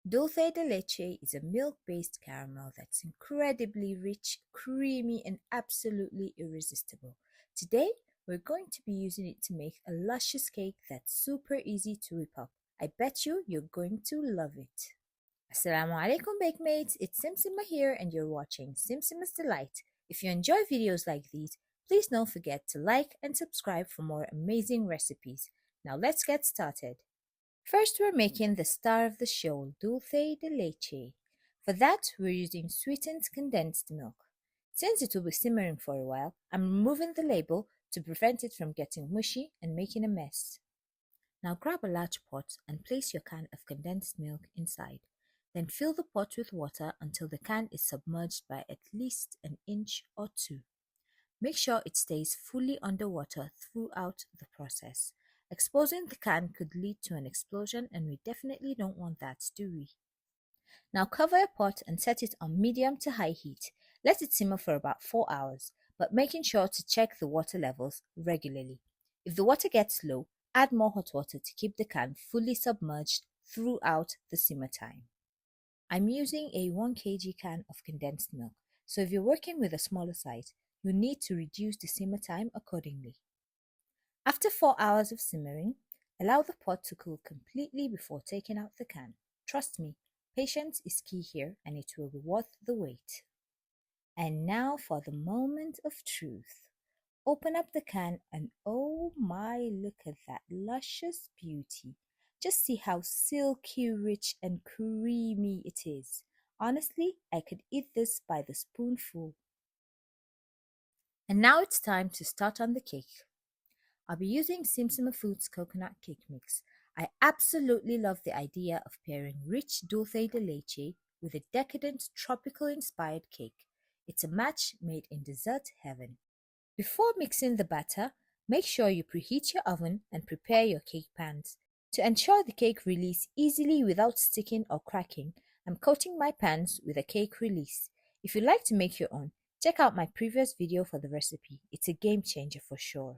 Dulce de leche is a milk-based caramel that's incredibly rich, creamy, and absolutely irresistible. Today, we're going to be using it to make a luscious cake that's super easy to whip up. I bet you're going to love it. Assalamu alaikum bakemates, it's Simsima here and you're watching Simsima's Delight. If you enjoy videos like these, please don't forget to like and subscribe for more amazing recipes. Now let's get started. First, we're making the star of the show, dulce de leche. For that, we're using sweetened condensed milk. Since it will be simmering for a while, I'm removing the label to prevent it from getting mushy and making a mess. Now grab a large pot and place your can of condensed milk inside. Then fill the pot with water until the can is submerged by at least an inch or two. Make sure it stays fully underwater throughout the process. Exposing the can could lead to an explosion and we definitely don't want that, do we? Now cover a pot and set it on medium to high heat. Let it simmer for about 4 hours, but making sure to check the water levels regularly. If the water gets low, add more hot water to keep the can fully submerged throughout the simmer time. I'm using a 1 kg can of condensed milk, so if you're working with a smaller size, you need to reduce the simmer time accordingly. After 4 hours of simmering, allow the pot to cool completely before taking out the can. Trust me, patience is key here and it will be worth the wait. And now for the moment of truth. Open up the can and oh my, look at that luscious beauty. Just see how silky rich and creamy it is. Honestly, I could eat this by the spoonful. And now it's time to start on the cake. I'll be using Simsima Foods coconut cake mix. I absolutely love the idea of pairing rich dulce de leche with a decadent tropical inspired cake. It's a match made in dessert heaven. Before mixing the batter, make sure you preheat your oven and prepare your cake pans. To ensure the cake release easily without sticking or cracking, I'm coating my pans with a cake release. If you'd like to make your own, check out my previous video for the recipe. It's a game changer for sure.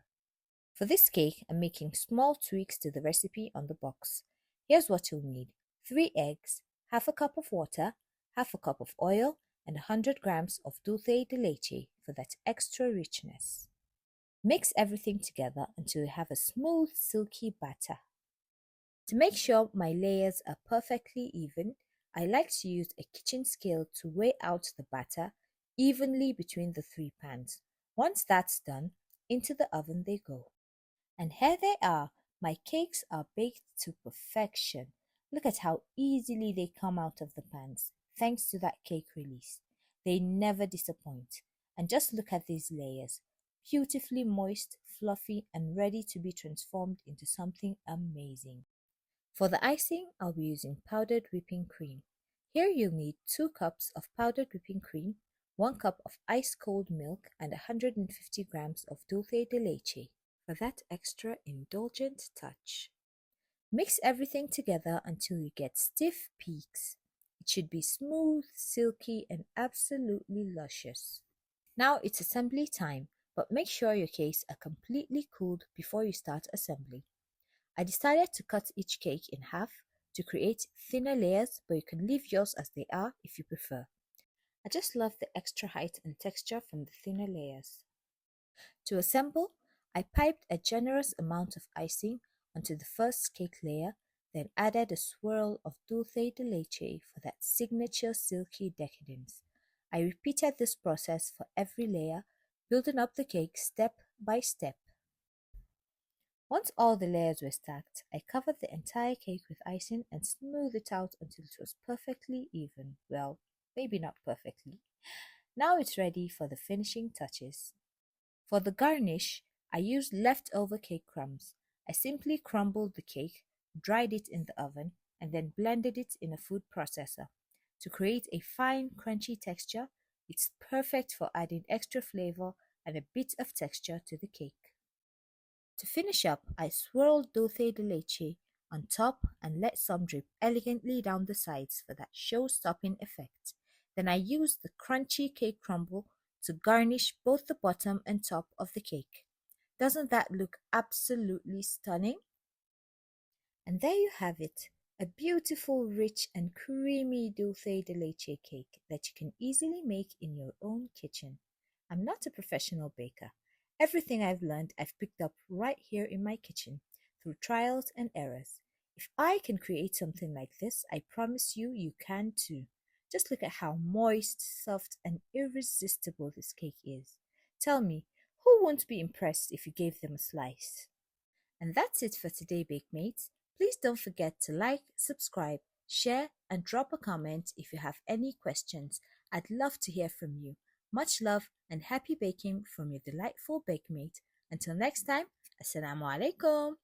For this cake, I'm making small tweaks to the recipe on the box. Here's what you'll need: 3 eggs, half a cup of water, half a cup of oil, and 100 grams of dulce de leche for that extra richness. Mix everything together until you have a smooth, silky batter. To make sure my layers are perfectly even, I like to use a kitchen scale to weigh out the batter evenly between the 3 pans. Once that's done, into the oven they go. And here they are. My cakes are baked to perfection. Look at how easily they come out of the pans, thanks to that cake release. They never disappoint. And just look at these layers. Beautifully moist, fluffy, and ready to be transformed into something amazing. For the icing, I'll be using powdered whipping cream. Here you'll need 2 cups of powdered whipping cream, 1 cup of ice cold milk, and 150 grams of dulce de leche for that extra indulgent touch. Mix everything together until you get stiff peaks. It should be smooth, silky, and absolutely luscious. Now it's assembly time, but make sure your cakes are completely cooled before you start assembly. I decided to cut each cake in half to create thinner layers, but you can leave yours as they are if you prefer. I just love the extra height and texture from the thinner layers. To assemble, I piped a generous amount of icing onto the first cake layer, then added a swirl of dulce de leche for that signature silky decadence. I repeated this process for every layer, building up the cake step by step. Once all the layers were stacked, I covered the entire cake with icing and smoothed it out until it was perfectly even. Well, maybe not perfectly. Now it's ready for the finishing touches. For the garnish, I used leftover cake crumbs. I simply crumbled the cake, dried it in the oven, and then blended it in a food processor. To create a fine, crunchy texture, it's perfect for adding extra flavor and a bit of texture to the cake. To finish up, I swirled dulce de leche on top and let some drip elegantly down the sides for that show-stopping effect. Then I used the crunchy cake crumble to garnish both the bottom and top of the cake. Doesn't that look absolutely stunning? And there you have it, A beautiful, rich, and creamy dulce de leche cake that you can easily make in your own kitchen. I'm not a professional baker. Everything I've learned, I've picked up right here in my kitchen through trials and errors. If I can create something like this, I promise you, you can too. Just look at how moist, soft, and irresistible this cake is. Tell me, who won't be impressed if you gave them a slice? And that's it for today, Bakemates. Please don't forget to like, subscribe, share, and drop a comment if you have any questions. I'd love to hear from you. Much love and happy baking from your delightful bakemate. Until next time, Assalamu alaikum.